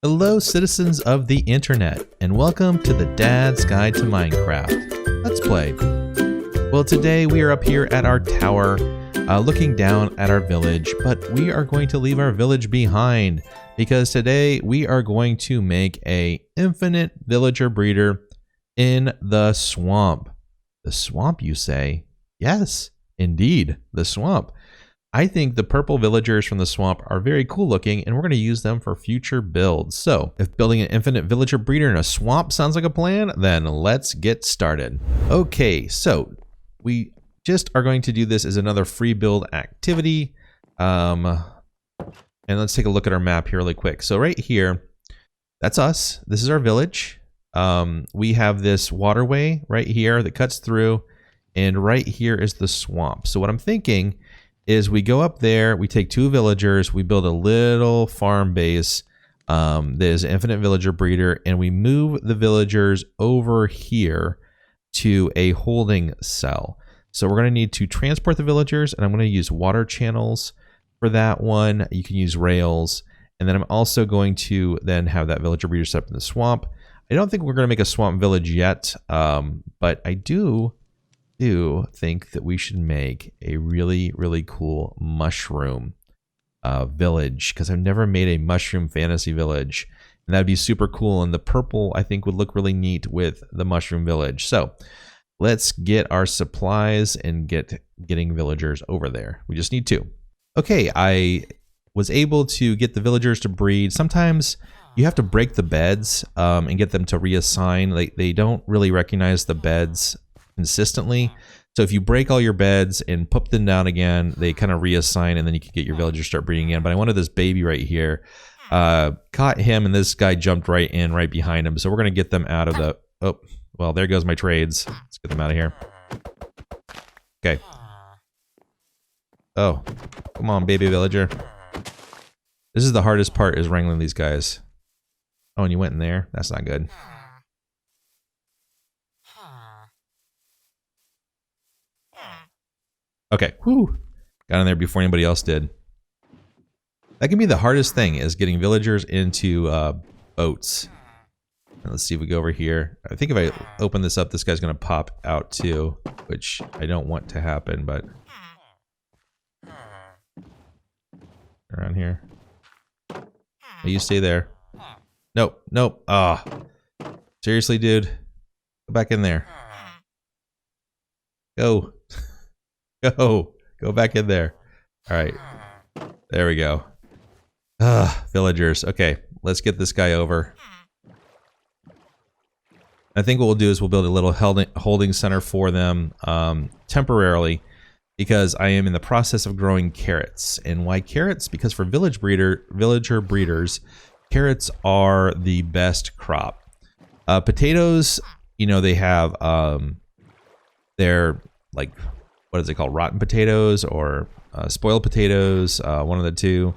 Hello citizens of the internet, and welcome to the Dad's Guide to Minecraft. Let's play. Well, today we are up here at our tower, looking down at our village, but we are going to leave our village behind because today we are going to make a infinite villager breeder in the swamp. The swamp, you say? Yes, indeed, the swamp. I think the purple villagers from the swamp are very cool looking, and we're going to use them for future builds. So if building an infinite villager breeder in a swamp sounds like a plan, then let's get started. Okay, so we just are going to do this as another free build activity. And let's take a look at our map here really quick. So right here, that's us. This is our village. We have this waterway right here that cuts through, and right here is the swamp. So what I'm thinking is we go up there, we take 2 villagers, we build a little farm base that is an infinite villager breeder, and we move the villagers over here to a holding cell. So we're going to need to transport the villagers, and I'm going to use water channels for that one. You can use rails, and then I'm also going to then have that villager breeder set up in the swamp. I don't think we're going to make a swamp village yet, but I do think that we should make a really cool mushroom village, because I've never made a mushroom fantasy village, and that'd be super cool, and the purple I think would look really neat with the mushroom village. So let's get our supplies and getting villagers over there. We just need 2. Okay, I was able to get the villagers to breed. Sometimes you have to break the beds and get them to reassign. They don't really recognize the beds consistently. So if you break all your beds and put them down again, they kind of reassign, and then you can get your villagers start breeding again. But I wanted this baby right here. Caught him, and this guy jumped right in right behind him. So we're going to get them out of the... Oh, well, there goes my trades. Let's get them out of here. Okay. Oh, come on, baby villager. This is the hardest part, is wrangling these guys. Oh, and you went in there? That's not good. Okay, whew. Got in there before anybody else did. That can be the hardest thing, is getting villagers into boats. And let's see if we go over here. I think if I open this up, this guy's going to pop out too, which I don't want to happen, but... Around here. Hey, you stay there. Nope, nope. Ah. Seriously, dude? Go back in there. Go. Go back in there. All right. There we go. Villagers. Okay, let's get this guy over. I think what we'll do is we'll build a little holding center for them temporarily, because I am in the process of growing carrots. And why carrots? Because for villager breeders, carrots are the best crop. Potatoes, you know, they have they're like, what is it called? Rotten potatoes or spoiled potatoes, one of the two.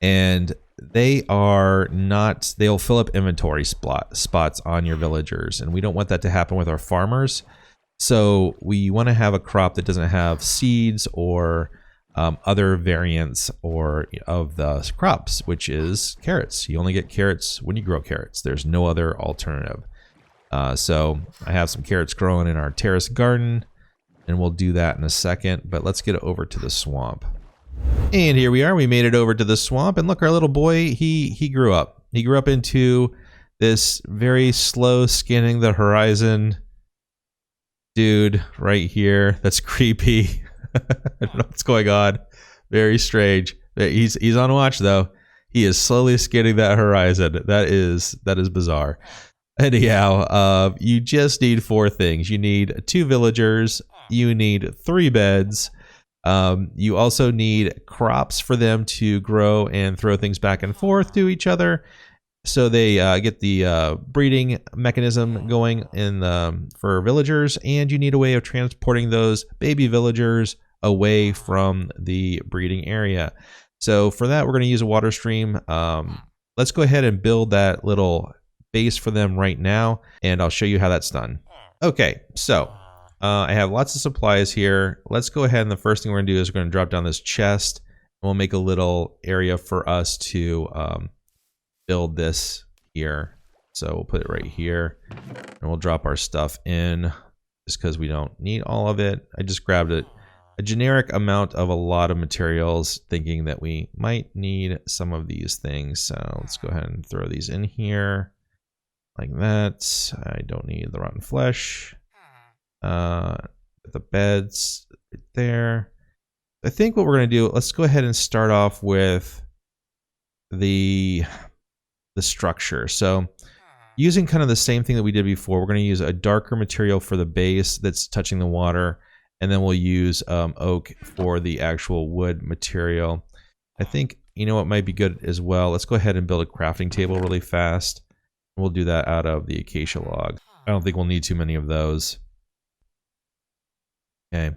And they are not, they'll fill up inventory spots on your villagers. And we don't want that to happen with our farmers. So we want to have a crop that doesn't have seeds or other variants of the crops, which is carrots. You only get carrots when you grow carrots. There's no other alternative. So I have some carrots growing in our terrace garden, and we'll do that in a second, but let's get over to the swamp. And here we are. We made it over to the swamp, and look, our little boy, he grew up. He grew up into this very slow scanning the horizon dude right here. That's creepy. I don't know what's going on. Very strange. He's on watch though. He is slowly scanning that horizon. That is bizarre. Anyhow, you just need 4 things. You need 2 villagers. You need 3 beds. You also need crops for them to grow and throw things back and forth to each other, so they get the breeding mechanism going for villagers. And you need a way of transporting those baby villagers away from the breeding area. So for that, we're going to use a water stream. Let's go ahead and build that little base for them right now, and I'll show you how that's done. Okay, so I have lots of supplies here. Let's go ahead, and the first thing we're going to do is we're going to drop down this chest, and we'll make a little area for us to build this here. So we'll put it right here, and we'll drop our stuff in just because we don't need all of it. I just grabbed a generic amount of a lot of materials, thinking that we might need some of these things. So let's go ahead and throw these in here like that. I don't need the rotten flesh. The beds right there. I think what we're going to do, let's go ahead and start off with the structure. So using kind of the same thing that we did before, we're going to use a darker material for the base that's touching the water, and then we'll use oak for the actual wood material. I think, you know what might be good as well, let's go ahead and build a crafting table really fast. We'll do that out of the acacia log. I don't think we'll need too many of those. Okay.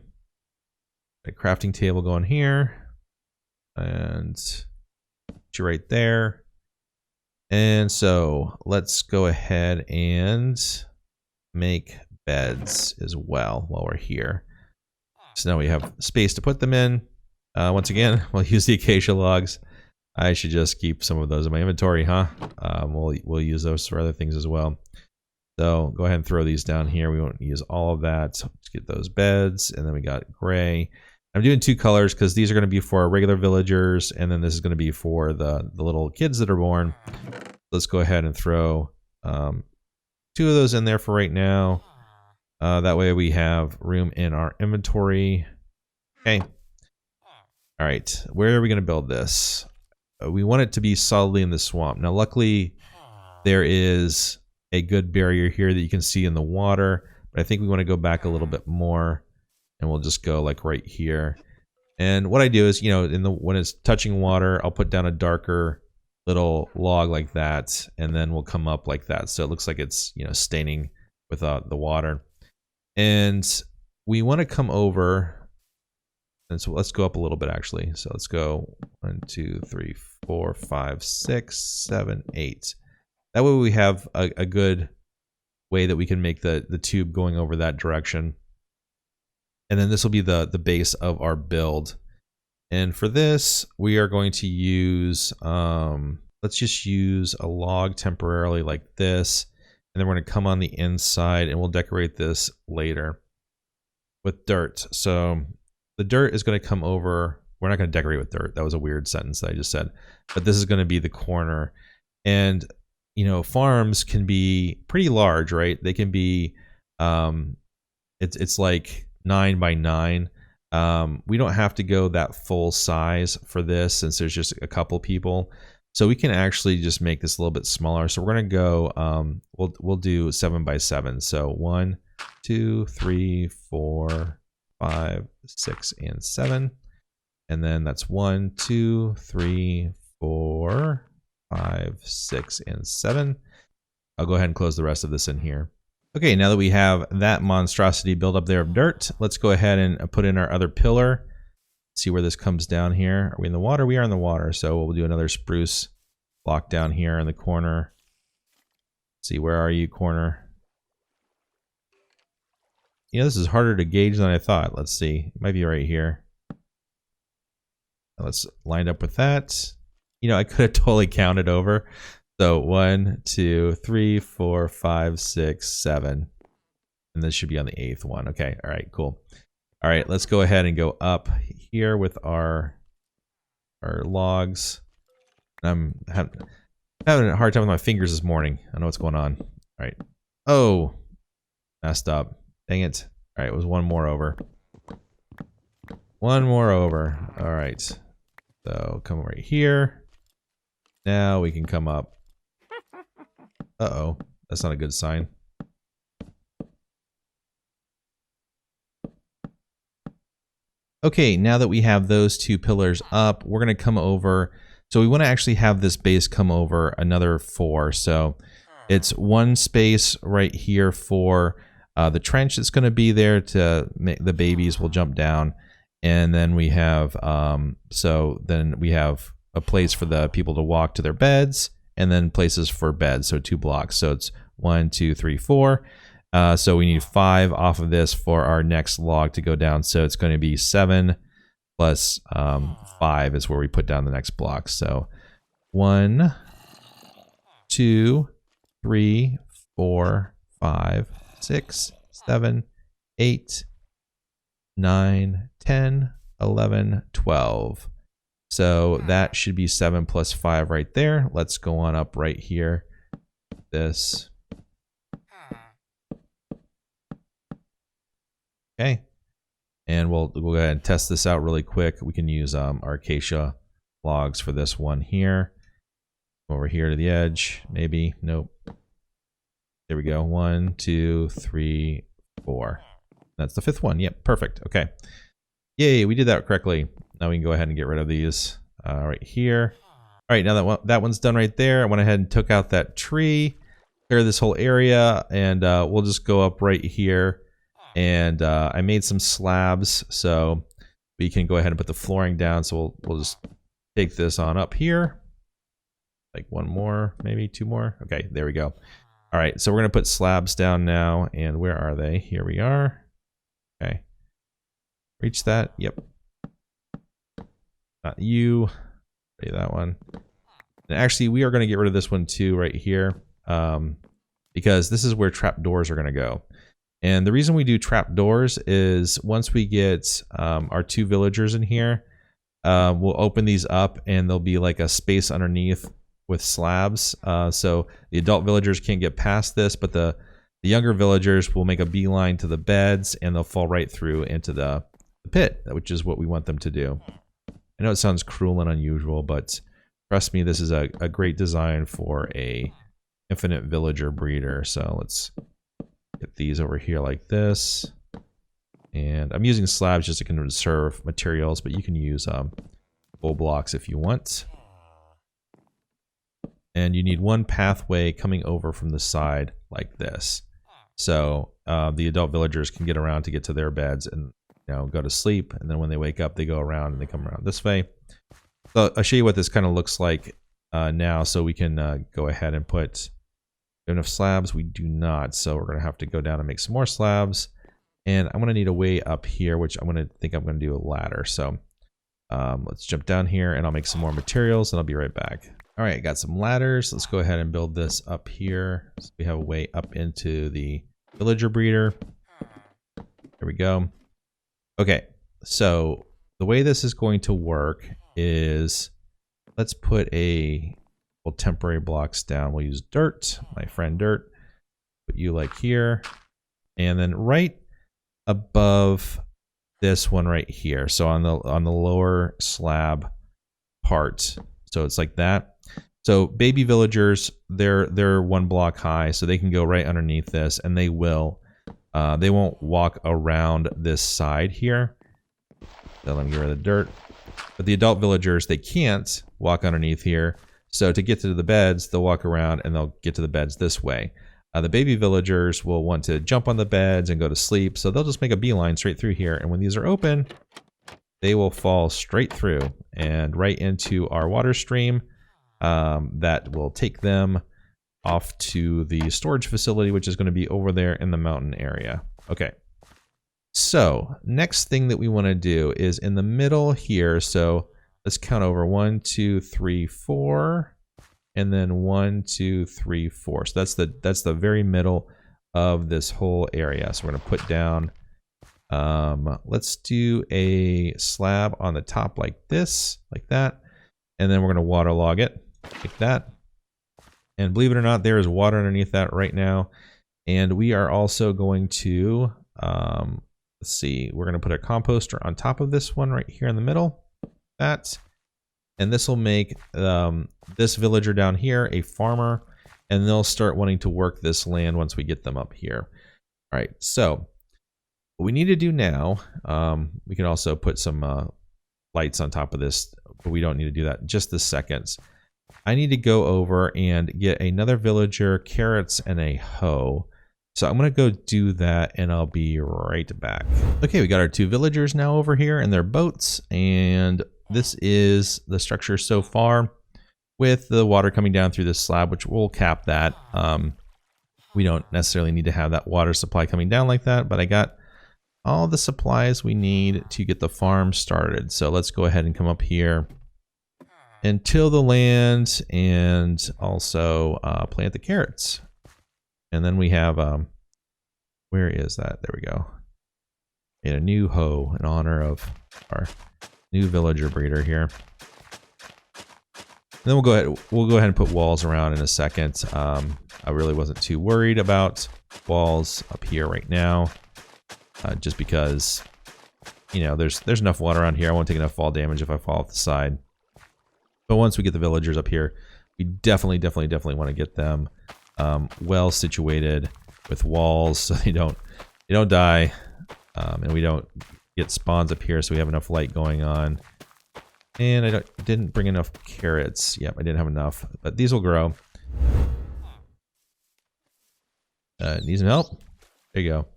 A crafting table going here. And put you right there. And so let's go ahead and make beds as well while we're here. So now we have space to put them in. Once again, we'll use the acacia logs. I should just keep some of those in my inventory, huh? We'll use those for other things as well. So go ahead and throw these down here. We won't use all of that. So let's get those beds, and then we got gray. I'm doing two colors because these are going to be for our regular villagers, and then this is going to be for the little kids that are born. Let's go ahead and throw two of those in there for right now. That way we have room in our inventory. Okay. All right. Where are we going to build this? We want it to be solidly in the swamp. Now, luckily, there is a good barrier here that you can see in the water, but I think we want to go back a little bit more, and we'll just go like right here. And what I do is, you know, when it's touching water, I'll put down a darker little log like that, and then we'll come up like that, so it looks like it's, you know, staining with the water. And we want to come over, and so let's go up a little bit actually. So let's go 1, 2, 3, 4, 5, 6, 7, 8. That way we have a good way that we can make the tube going over that direction. And then this will be the base of our build. And for this, we are going to use, let's just use a log temporarily like this. And then we're going to come on the inside, and we'll decorate this later with dirt. So the dirt is going to come over. We're not going to decorate with dirt. That was a weird sentence that I just said. But this is going to be the corner. And, you know, farms can be pretty large, right? They can be, it's like 9 by 9. We don't have to go that full size for this since there's just a couple people. So we can actually just make this a little bit smaller. So we're going to go, we'll do 7 by 7. So 1, 2, 3, 4, 5, 6, and 7. And then that's 1, 2, 3, 4, 5, 6, and 7. I'll go ahead and close the rest of this in here. Okay, now that we have that monstrosity built up there of dirt, let's go ahead and put in our other pillar. See where this comes down here. Are we in the water? We are in the water, so we'll do another spruce block down here in the corner. Let's see, where are you, corner? You know, this is harder to gauge than I thought. Let's see, it might be right here. Let's line up with that. You know, I could have totally counted over. So 1, 2, 3, 4, 5, 6, 7. And this should be on the 8th one. Okay, all right, cool. All right, let's go ahead and go up here with our logs. I'm having a hard time with my fingers this morning. I don't know what's going on. All right. Oh, messed up. Dang it. All right, it was one more over. One more over. All right. So come right here. Now we can come up. Uh-oh, that's not a good sign. Okay, now that we have those two pillars up, we're going to come over. So we want to actually have this base come over another 4. So it's one space right here for the trench that's going to be there to make the babies will jump down. And then we have, so then we have a place for the people to walk to their beds, and then places for beds. So 2 blocks. So it's 1, 2, 3, 4. So we need 5 off of this for our next log to go down. So it's going to be 7 plus 5 is where we put down the next block. So 1, 2, 3, 4, 5, 6, 7, 8, 9, 10, 11, 12. So that should be 7 plus 5 right there. Let's go on up right here. This. Okay. And we'll go ahead and test this out really quick. We can use our Acacia logs for this one here. Over here to the edge, maybe. Nope. There we go. 1, 2, 3, 4. That's the 5th one. Yep, perfect. Okay. Yay, we did that correctly. Now we can go ahead and get rid of these right here. All right, now that one's done right there. I went ahead and took out that tree, clear this whole area, and we'll just go up right here. And I made some slabs, so we can go ahead and put the flooring down. So we'll just take this on up here. Like 1 more, maybe 2 more. Okay, there we go. All right, so we're gonna put slabs down now. And where are they? Here we are. Okay. Reach that. Yep. Not you. That one. And actually, we are gonna get rid of this one too right here. Because this is where trapdoors are gonna go. And the reason we do trapdoors is once we get our 2 villagers in here, we'll open these up and there'll be like a space underneath with slabs. So the adult villagers can't get past this, but the younger villagers will make a beeline to the beds and they'll fall right through into the pit, which is what we want them to do. I know it sounds cruel and unusual, but trust me, this is a great design for a infinite villager breeder. So let's get these over here like this. And I'm using slabs just to conserve materials, but you can use full blocks if you want. And you need 1 pathway coming over from the side like this. So the adult villagers can get around to get to their beds and go to sleep. And then when they wake up, they go around and they come around this way. So I'll show you what this kind of looks like now. So we can go ahead and put enough slabs. We do not. So we're going to have to go down and make some more slabs. And I'm going to need a way up here, which I'm going to do a ladder. So let's jump down here and I'll make some more materials and I'll be right back. All right, got some ladders. Let's go ahead and build this up here. So we have a way up into the villager breeder. There we go. Okay, so the way this is going to work is let's put temporary blocks down. We'll use dirt, my friend dirt. Put you like here. And then right above this one right here. So on the lower slab part. So it's like that. So baby villagers, they're 1 block high, so they can go right underneath this, and they won't walk around this side here. So let me get rid of the dirt. But the adult villagers, they can't walk underneath here. So to get to the beds, they'll walk around and they'll get to the beds this way. The baby villagers will want to jump on the beds and go to sleep, so they'll just make a beeline straight through here. And when these are open, they will fall straight through and right into our water stream. That will take them off to the storage facility, which is going to be over there in the mountain area. Okay. So next thing that we want to do is in the middle here. So let's count over 1, 2, 3, 4, and then 1, 2, 3, 4. So that's the very middle of this whole area. So we're going to put down. Let's do a slab on the top like this, like that, and then we're going to waterlog it like that. And believe it or not, there is water underneath that right now. And we are also going to let's see, we're going to put a composter on top of this one right here in the middle. That, and this will make this villager down here a farmer, and they'll start wanting to work this land once we get them up here. All right, so what we need to do now, we can also put some lights on top of this, but we don't need to do that just this second. I need to go over and get another villager, carrots, and a hoe. So I'm going to go do that and I'll be right back. Okay, we got our 2 villagers now over here in their boats, and this is the structure so far with the water coming down through this slab, which will cap that. We don't necessarily need to have that water supply coming down like that, but I got all the supplies we need to get the farm started. So let's go ahead and come up here and till the land, and also plant the carrots. And then we have, where is that? There we go. Made a new hoe in honor of our new villager breeder here. And then we'll go ahead and put walls around in a second. I really wasn't too worried about walls up here right now, just because, you know, there's enough water around here. I won't take enough fall damage if I fall off the side. But once we get the villagers up here, we definitely want to get them well situated with walls so they don't die, and we don't get spawns up here, so we have enough light going on. And I didn't bring enough carrots. Yep, I didn't have enough, but these will grow. Need some help? There you go.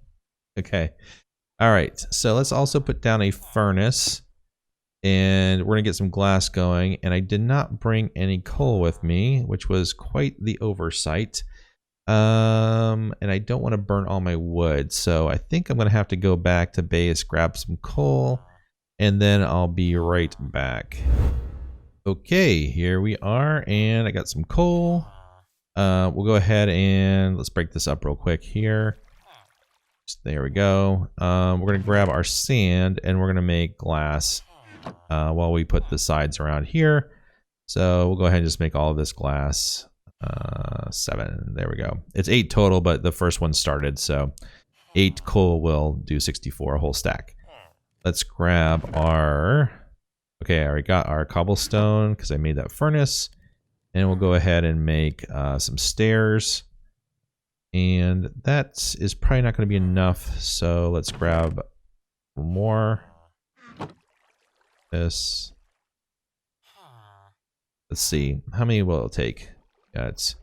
Okay. All right, so let's also put down a furnace, and we're gonna get some glass going. And I did not bring any coal with me, which was quite the oversight. And I don't want to burn all my wood, so I think I'm gonna have to go back to base, grab some coal, and then I'll be right back. Okay, here we are, and I got some coal. We'll go ahead and let's break this up real quick here. There we go. We're gonna grab our sand and we're gonna make glass while we put the sides around here. So we'll go ahead and just make all of this glass. 7. There we go. It's 8 total, but the first one started, so 8 coal will do 64, a whole stack. Let's grab our... Okay, I already got our cobblestone because I made that furnace. And we'll go ahead and make some stairs. And that is probably not going to be enough, so let's grab more. This. Let's see, how many will it take? Got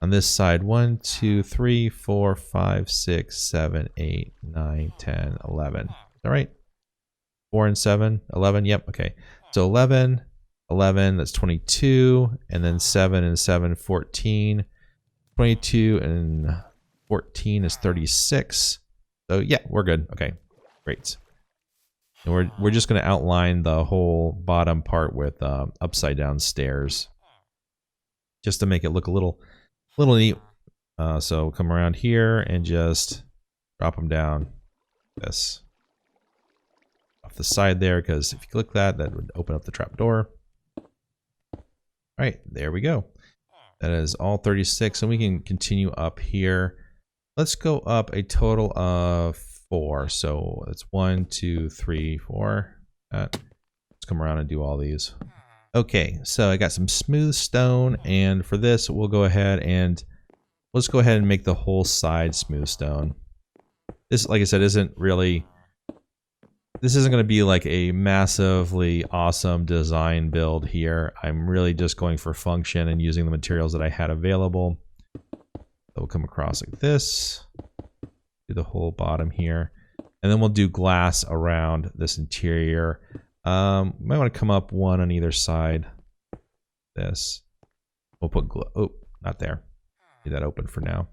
on this side 1, 2, 3, 4, 5, 6, 7, 8, 9, 10, 11. All right. 4 and 7, 11. Yep. Okay. So 11, that's 22, and then 7 and 7, 14. 22 and 14 is 36. So yeah, we're good. Okay, great. And we're just going to outline the whole bottom part with upside down stairs, just to make it look a little neat. So come around here and just drop them down this off the side there, because if you click that would open up the trap door. All right, there we go. That is all 36, and we can continue up here. Let's go up a total of 4. So it's 1, 2, 3, 4. Let's come around and do all these. Okay, so I got some smooth stone, and for this we'll go ahead and let's go ahead and make the whole side smooth stone. This, like I said, isn't really... This isn't going to be like a massively awesome design build here. I'm really just going for function and using the materials that I had available. So we'll come across like this, do the whole bottom here, and then we'll do glass around this interior. Might want to come up one on either side. This. We'll put oh, not there. Leave that open for now.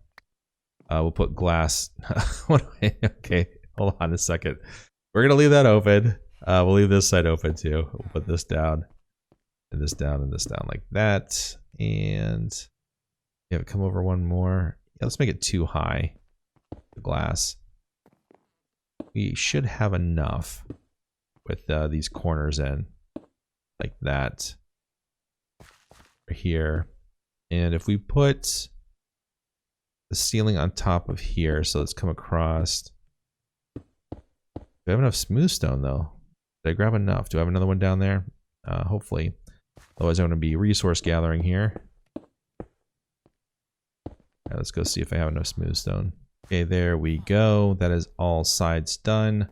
We'll put glass. Okay, hold on a second. We're gonna leave that open. We'll leave this side open too. We'll put this down, and this down, and this down like that. And yeah, come over one more. Yeah, let's make it too high. The glass. We should have enough with these corners in, like that. Right here, and if we put the ceiling on top of here, so let's come across. Do I have enough smooth stone though? Did I grab enough? Do I have another one down there? Hopefully. Otherwise I'm going to be resource gathering here. Right, let's go see if I have enough smooth stone. Okay, there we go. That is all sides done.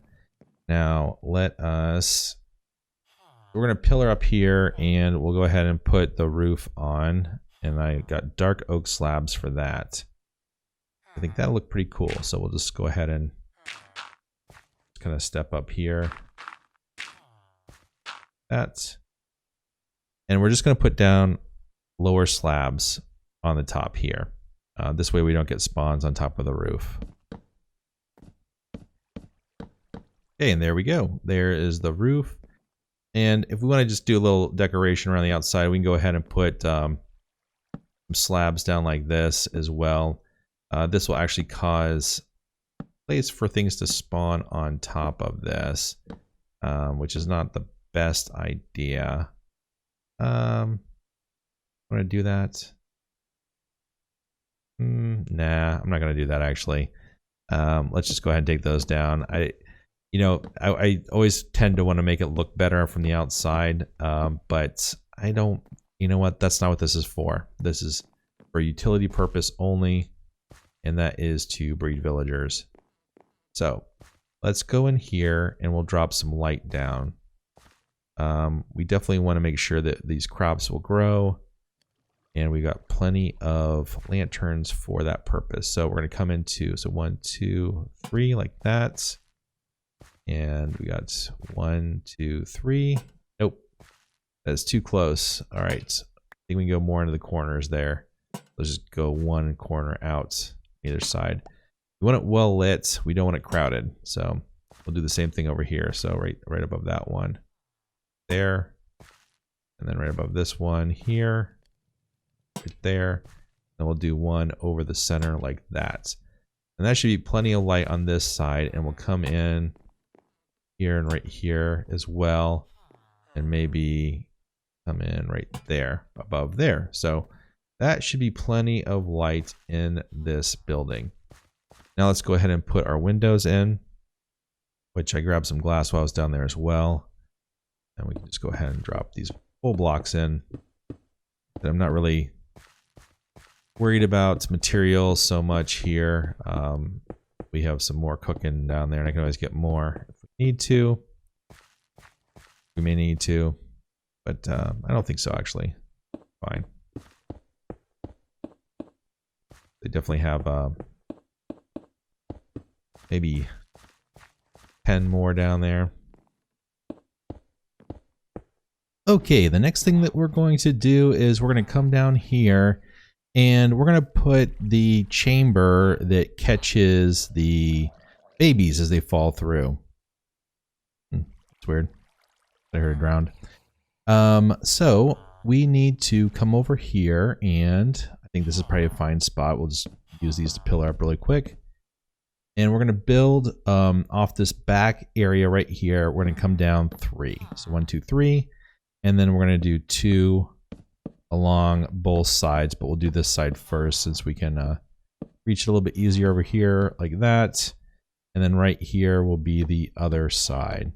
Now let us... We're going to pillar up here, and we'll go ahead and put the roof on. And I got dark oak slabs for that. I think that'll look pretty cool. So we'll just go ahead and kind of step up here. That. And we're just going to put down lower slabs on the top here. This way we don't get spawns on top of the roof. Okay, and there we go. There is the roof. And if we want to just do a little decoration around the outside, we can go ahead and put some slabs down like this as well. This will actually cause place for things to spawn on top of this, which is not the best idea. I'm gonna do that. Nah, I'm not gonna do that actually. Let's just go ahead and take those down. I always tend to want to make it look better from the outside, but I don't. You know what? That's not what this is for. This is for utility purpose only, and that is to breed villagers. So let's go in here and we'll drop some light down. We definitely want to make sure that these crops will grow, and we got plenty of lanterns for that purpose. So we're going to come into, so 1, 2, 3 like that. And we got 1, 2, 3. Nope. That's too close. All right. I think we can go more into the corners there. Let's just go one corner out either side. We want it well lit. We don't want it crowded. So we'll do the same thing over here. So right above that one there. And then right above this one here. Right there. And we'll do one over the center like that. And that should be plenty of light on this side. And we'll come in here and right here as well. And maybe come in right there above there. So that should be plenty of light in this building. Now let's go ahead and put our windows in, which I grabbed some glass while I was down there as well. And we can just go ahead and drop these full blocks in. And I'm not really worried about material so much here. We have some more cooking down there, and I can always get more if we need to. We may need to, but I don't think so actually. Fine. They definitely have maybe 10 more down there. Okay, the next thing that we're going to do is we're going to come down here and we're going to put the chamber that catches the babies as they fall through. It's weird. I heard it drowned. So we need to come over here, and I think this is probably a fine spot. We'll just use these to pillar up really quick. And we're going to build off this back area right here. We're going to come down 3. So 1, 2, 3. And then we're going to do 2 along both sides, but we'll do this side first since we can reach it a little bit easier over here like that. And then right here will be the other side.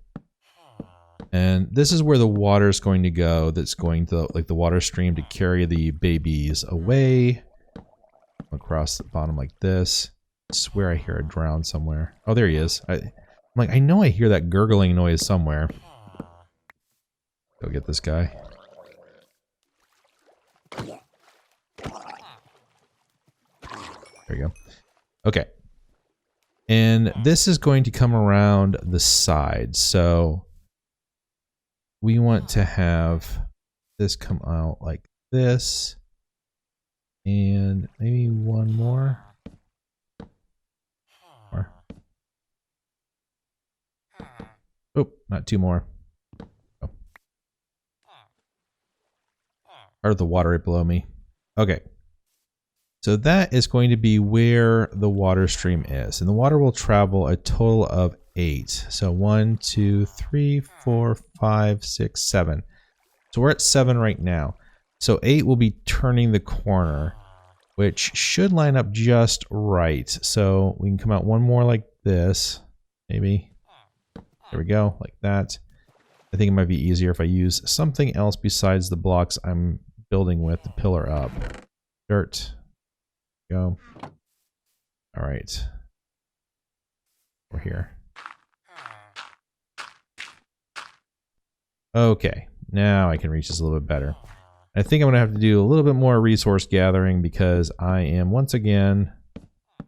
And this is where the water is going to go. That's going to, like, the water stream to carry the babies away across the bottom like this. I swear I hear a drown somewhere. Oh, there he is. I'm like, I know I hear that gurgling noise somewhere. Go get this guy. There you go. Okay. And this is going to come around the side. So we want to have this come out like this. And maybe one more. Oh, not 2 more. Oh. Or the water right below me. Okay. So that is going to be where the water stream is. And the water will travel a total of 8. So 1, 2, 3, 4, 5, 6, 7. So we're at 7 right now. So 8 will be turning the corner, which should line up just right. So we can come out one more like this, maybe. There we go, like that. I think it might be easier if I use something else besides the blocks I'm building with to pillar up. Dirt. Go. All right. We're here. Okay, now I can reach this a little bit better. I think I'm going to have to do a little bit more resource gathering because I am once again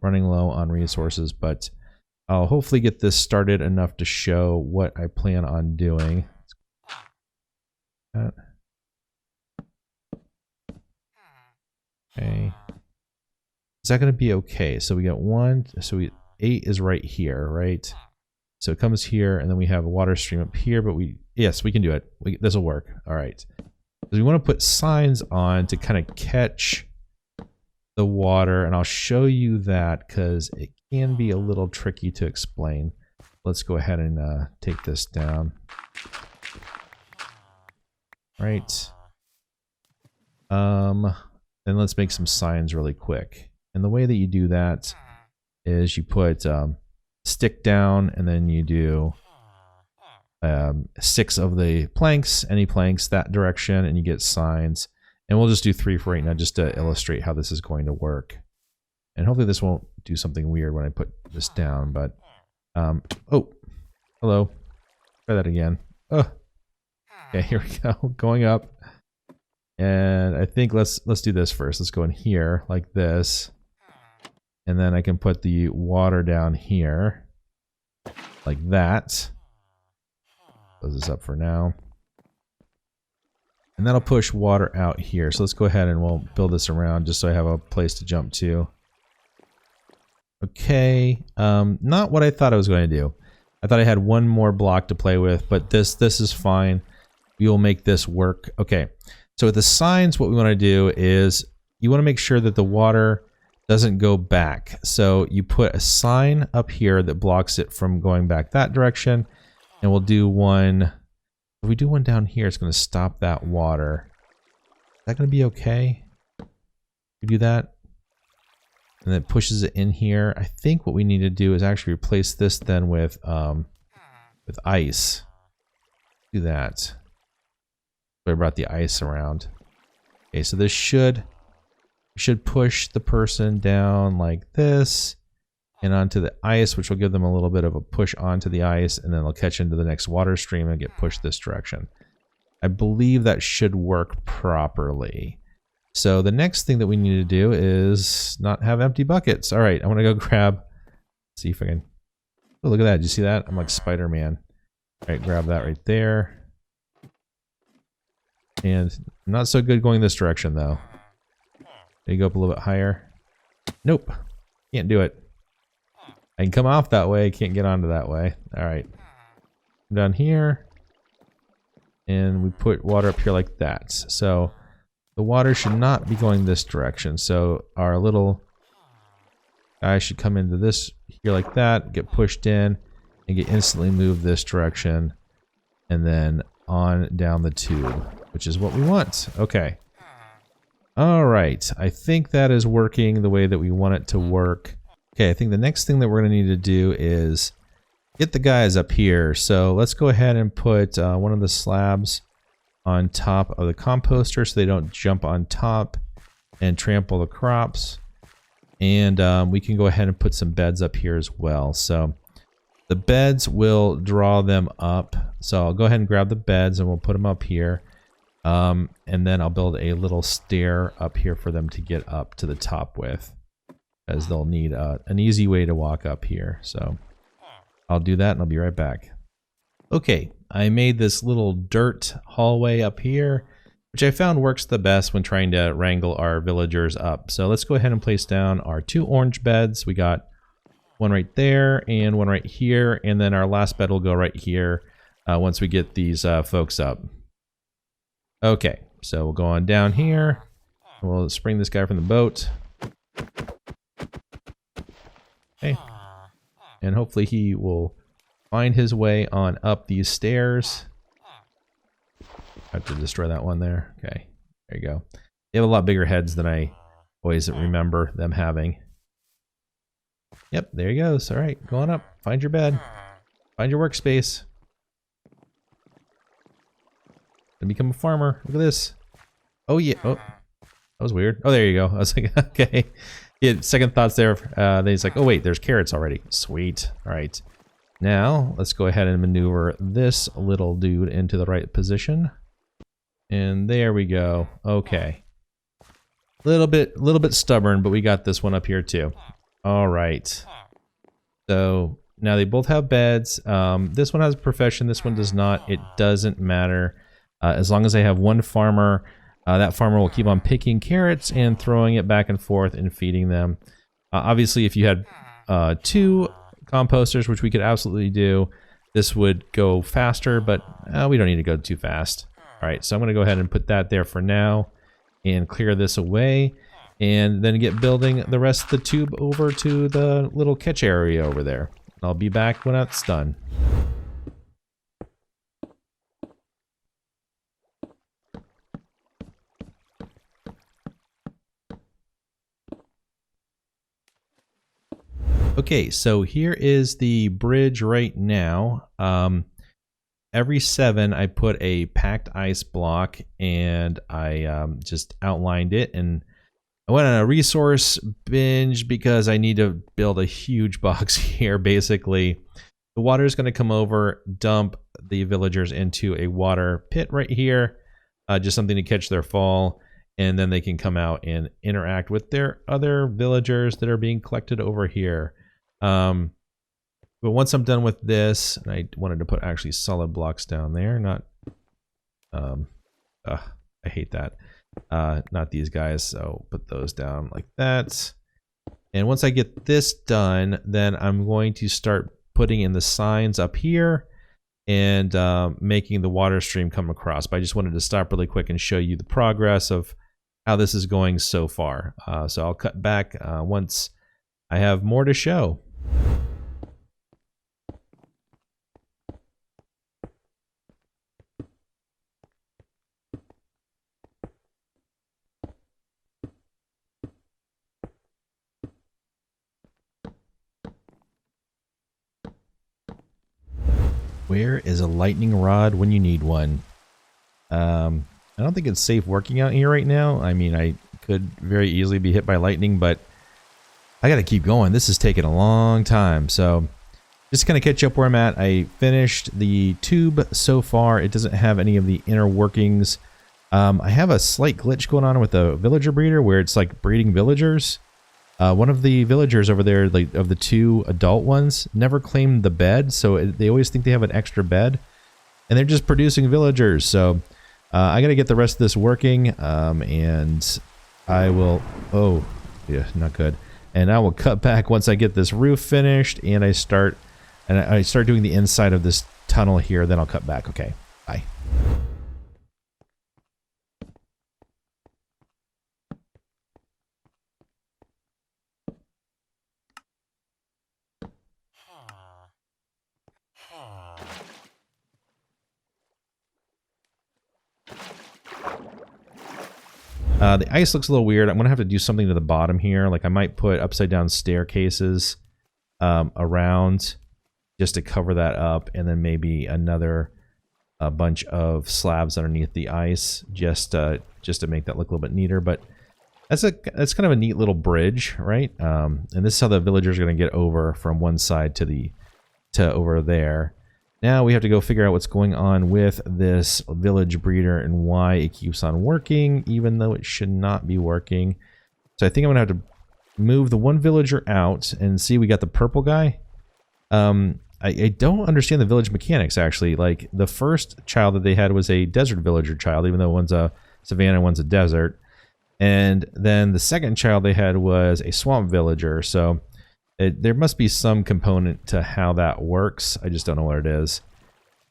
running low on resources, but I'll hopefully get this started enough to show what I plan on doing. Okay. Is that going to be okay? So we got 1, so 8 is right here, right? So it comes here, and then we have a water stream up here, but yes, we can do it. This will work. All right. We want to put signs on to kind of catch the water, and I'll show you that because it can be a little tricky to explain. Let's go ahead and take this down. Right. Then let's make some signs really quick. And the way that you do that is you put stick down, and then you do 6 of the planks, any planks that direction, and you get signs. And we'll just do 3 for right now just to illustrate how this is going to work. And hopefully this won't do something weird when I put this down, but oh, hello. Try that again. Oh. Okay, here we go. Going up. And I think let's do this first. Let's go in here like this. And then I can put the water down here like that. Close this up for now. And that'll push water out here. So let's go ahead and we'll build this around just so I have a place to jump to. Okay, not what I thought I was going to do. I thought I had one more block to play with, but this is fine. We will make this work. Okay, so with the signs, what we want to do is you want to make sure that the water doesn't go back. So you put a sign up here that blocks it from going back that direction, and we'll do one. If we do one down here, it's going to stop that water. Is that going to be okay? We do that, and then it pushes it in here. I think what we need to do is actually replace this then with ice. Do that. So I brought the ice around. Okay, so this should push the person down like this and onto the ice, which will give them a little bit of a push onto the ice, and then they'll catch into the next water stream and get pushed this direction. I believe that should work properly. So the next thing that we need to do is not have empty buckets. All right, I'm gonna go grab, see if I can, oh, look at that, did you see that? I'm like Spider-Man. All right, grab that right there. And not so good going this direction though. Maybe go up a little bit higher. Nope, can't do it. I can come off that way, can't get onto that way. All right, down here, and we put water up here like that. So the water should not be going this direction. So our little guy should come into this here like that, get pushed in, and get instantly moved this direction, and then on down the tube, which is what we want. Okay. All right, I think that is working the way that we want it to work. Okay, I think the next thing that we're going to need to do is get the guys up here. So let's go ahead and put one of the slabs on top of the composter so they don't jump on top and trample the crops. And we can go ahead and put some beds up here as well. So the beds will draw them up. So I'll go ahead and grab the beds and we'll put them up here. And then I'll build a little stair up here for them to get up to the top with, as they'll need an easy way to walk up here. So I'll do that and I'll be right back. Okay, I made this little dirt hallway up here, which I found works the best when trying to wrangle our villagers up. So let's go ahead and place down our 2 orange beds. We got one right there and one right here, and then our last bed will go right here once we get these folks up. Okay, so we'll go on down here. We'll spring this guy from the boat. Okay. And hopefully he will find his way on up these stairs. I have to destroy that one there. Okay, there you go. They have a lot bigger heads than I always remember them having. Yep, there he goes. All right, go on up. Find your bed. Find your workspace. And become a farmer. Look at this. Oh yeah. Oh, that was weird. Oh, there you go. I was like, okay. Yeah, second thoughts there. Then he's like, oh wait, there's carrots already. Sweet. All right. Now let's go ahead and maneuver this little dude into the right position. And there we go. Okay. Little bit stubborn, but we got this one up here too. All right. So now they both have beds. This one has a profession. This one does not. It doesn't matter. As long as I have one farmer, that farmer will keep on picking carrots and throwing it back and forth and feeding them. Obviously, if you had 2 composters, which we could absolutely do, this would go faster, but we don't need to go too fast. All right, so I'm going to go ahead and put that there for now and clear this away, and then get building the rest of the tube over to the little catch area over there. I'll be back when that's done. Okay, so here is the bridge right now. Every 7 I put a packed ice block, and I just outlined it, and I went on a resource binge because I need to build a huge box here. Basically, the water is going to come over, dump the villagers into a water pit right here, just something to catch their fall, and then they can come out and interact with their other villagers that are being collected over here. But once I'm done with this, and I wanted to put actually solid blocks down there, not, I hate that, not these guys, so put those down like that. And once I get this done, then I'm going to start putting in the signs up here and making the water stream come across. But I just wanted to stop really quick and show you the progress of how this is going so far. So I'll cut back once I have more to show. Where is a lightning rod when you need one? I don't think it's safe working out here right now. I mean, I could very easily be hit by lightning, but I gotta keep going. This is taking a long time. So just kind of catch up where I'm at. I finished the tube so far. It doesn't have any of the inner workings. I have a slight glitch going on with the villager breeder where it's like breeding villagers. One of the villagers over there, like of the 2 adult ones, never claimed the bed, so they always think they have an extra bed, and they're just producing villagers. So I got to get the rest of this working, and I will. Oh, yeah, not good. And I will cut back once I get this roof finished, and I start doing the inside of this tunnel here. Then I'll cut back. Okay, bye. The ice looks a little weird. I'm going to have to do something to the bottom here. Like I might put upside down staircases around just to cover that up, and then maybe another bunch of slabs underneath the ice just to make that look a little bit neater. But that's kind of a neat little bridge, right? And this is how the villagers are going to get over from one side to over there. Now we have to go figure out what's going on with this village breeder and why it keeps on working, even though it should not be working. So I think I'm going to have to move the one villager out and see. We got the purple guy. I don't understand the village mechanics, actually. Like, the first child that they had was a desert villager child, even though one's a savanna, one's a desert. And then the second child they had was a swamp villager. So there must be some component to how that works. I just don't know what it is.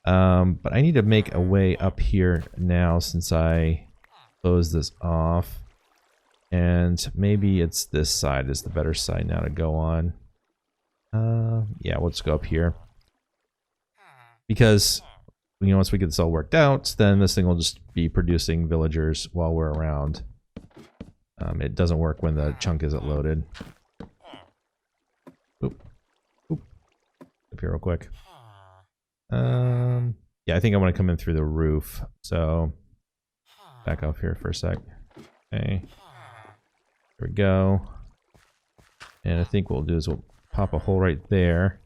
But I need to make a way up here now since I closed this off. And maybe it's this side is the better side now to go on. Yeah, let's go up here. Because, you know, once we get this all worked out, then this thing will just be producing villagers while we're around. It doesn't work when the chunk isn't loaded. Oop. Oop. Up here real quick. Yeah, I think I want to come in through the roof. So, back off here for a sec. Okay. There we go. And I think what we'll do is we'll pop a hole right there.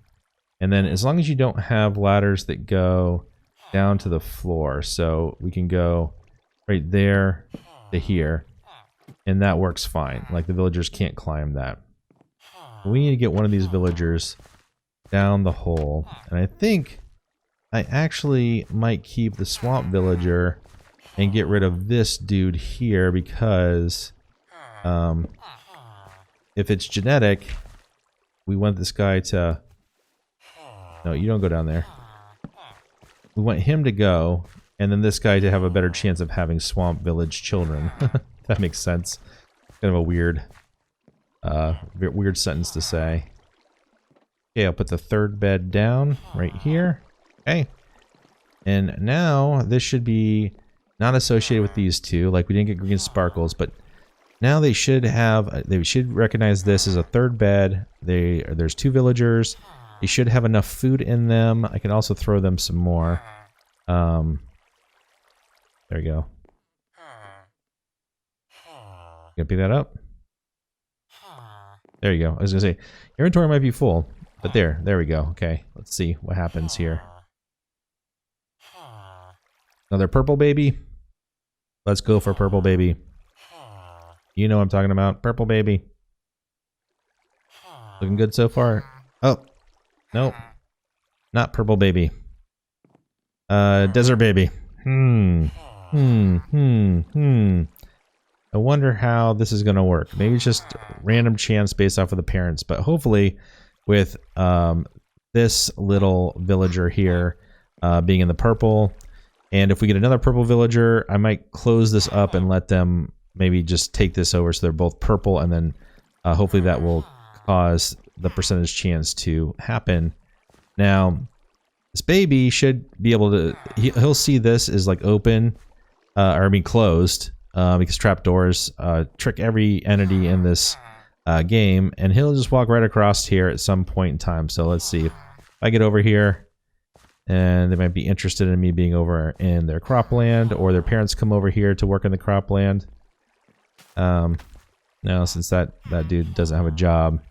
And then as long as you don't have ladders that go down to the floor, so we can go right there to here, and that works fine. Like, the villagers can't climb that. We need to get one of these villagers down the hole. And I think I actually might keep the swamp villager and get rid of this dude here, because if it's genetic, we want this guy to No, you don't go down there. We want him to go, and then this guy to have a better chance of having swamp village children. That makes sense. Kind of a weird sentence to say. Okay, I'll put the third bed down right here. Okay. And now this should be not associated with these two, like we didn't get green sparkles, but now they should recognize this as a third bed. There's 2 villagers. They should have enough food in them. I can also throw them some more. There we go. Gonna pick that up. There you go. I was gonna say, inventory might be full, but there we go. Okay, let's see what happens here. Another purple baby. Let's go for purple baby. You know what I'm talking about. Purple baby. Looking good so far. Oh, nope. Not purple baby. Desert baby. I wonder how this is going to work. Maybe it's just random chance based off of the parents, but hopefully with this little villager here being in the purple, and if we get another purple villager, I might close this up and let them maybe just take this over so they're both purple, and then hopefully that will cause the percentage chance to happen. Now, this baby should be able to, he'll see this is like open, or I mean closed, because trapdoors trick every entity in this game, and he'll just walk right across here at some point in time. So let's see if I get over here, and they might be interested in me being over in their cropland, or their parents come over here to work in the cropland. Now since that dude doesn't have a job,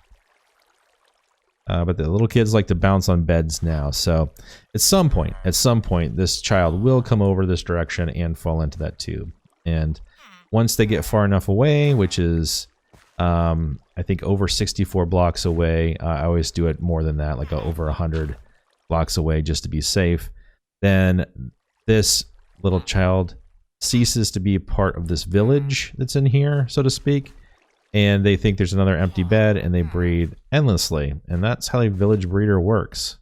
but the little kids like to bounce on beds now, so at some point this child will come over this direction and fall into that tube. And once they get far enough away, which is I think over 64 blocks away, I always do it more than that, like over 100 blocks away just to be safe, then this little child ceases to be a part of this village that's in here, so to speak, and they think there's another empty bed, and they breed endlessly. And that's how a village breeder works.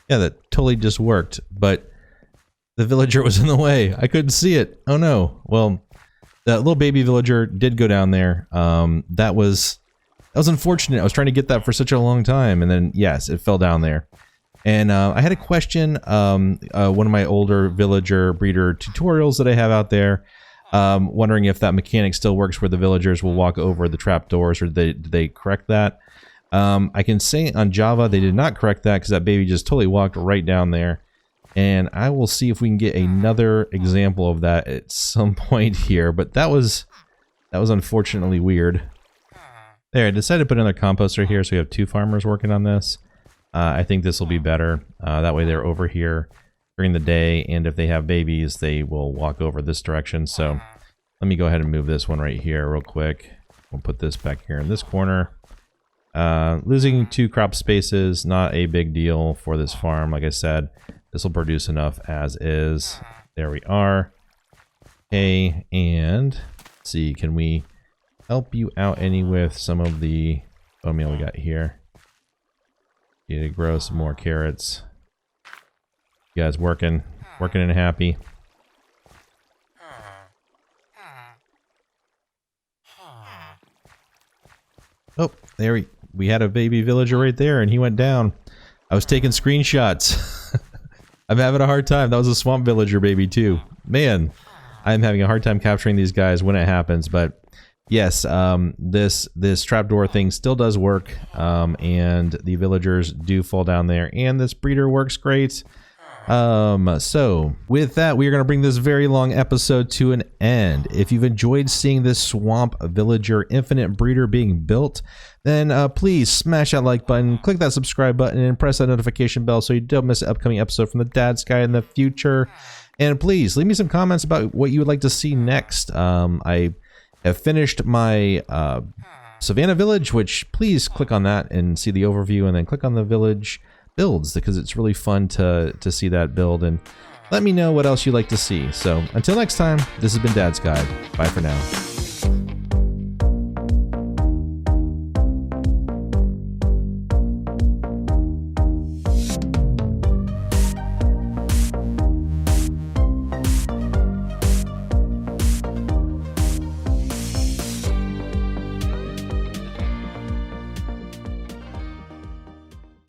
Yeah, that totally just worked, but the villager was in the way. I couldn't see it. Oh no. Well, that little baby villager did go down there. That was unfortunate. I was trying to get that for such a long time, and then yes, it fell down there. And I had a question, one of my older villager breeder tutorials that I have out there, wondering if that mechanic still works where the villagers will walk over the trapdoors, or did they correct that? I can say on Java they did not correct that, because that baby just totally walked right down there. And I will see if we can get another example of that at some point here, but that was unfortunately weird. There, I decided to put another composter here, so we have 2 farmers working on this. I think this will be better. That way they're over here during the day, and if they have babies, they will walk over this direction. So let me go ahead and move this one right here real quick. We'll put this back here in this corner. Losing 2 crop spaces, not a big deal for this farm. Like I said, this will produce enough as is. There we are. Okay, and let's see, can we help you out any with some of the oatmeal we got here? Need to grow some more carrots. You guys working and happy. Oh, there we had a baby villager right there, and he went down. I was taking screenshots. I'm having a hard time. That was a swamp villager baby too. Man, I'm having a hard time capturing these guys when it happens, but yes, this trapdoor thing still does work, and the villagers do fall down there, and this breeder works great. So with that, we are going to bring this very long episode to an end. If you've enjoyed seeing this swamp villager infinite breeder being built, then please smash that like button, click that subscribe button, and press that notification bell so you don't miss an upcoming episode from the Dad's Guide in the future. And please leave me some comments about what you would like to see next. I have finished my Savannah Village, which please click on that and see the overview, and then click on the village builds, because it's really fun to see that build, and let me know what else you'd like to see. So until next time, this has been Dad's Guide. Bye for now.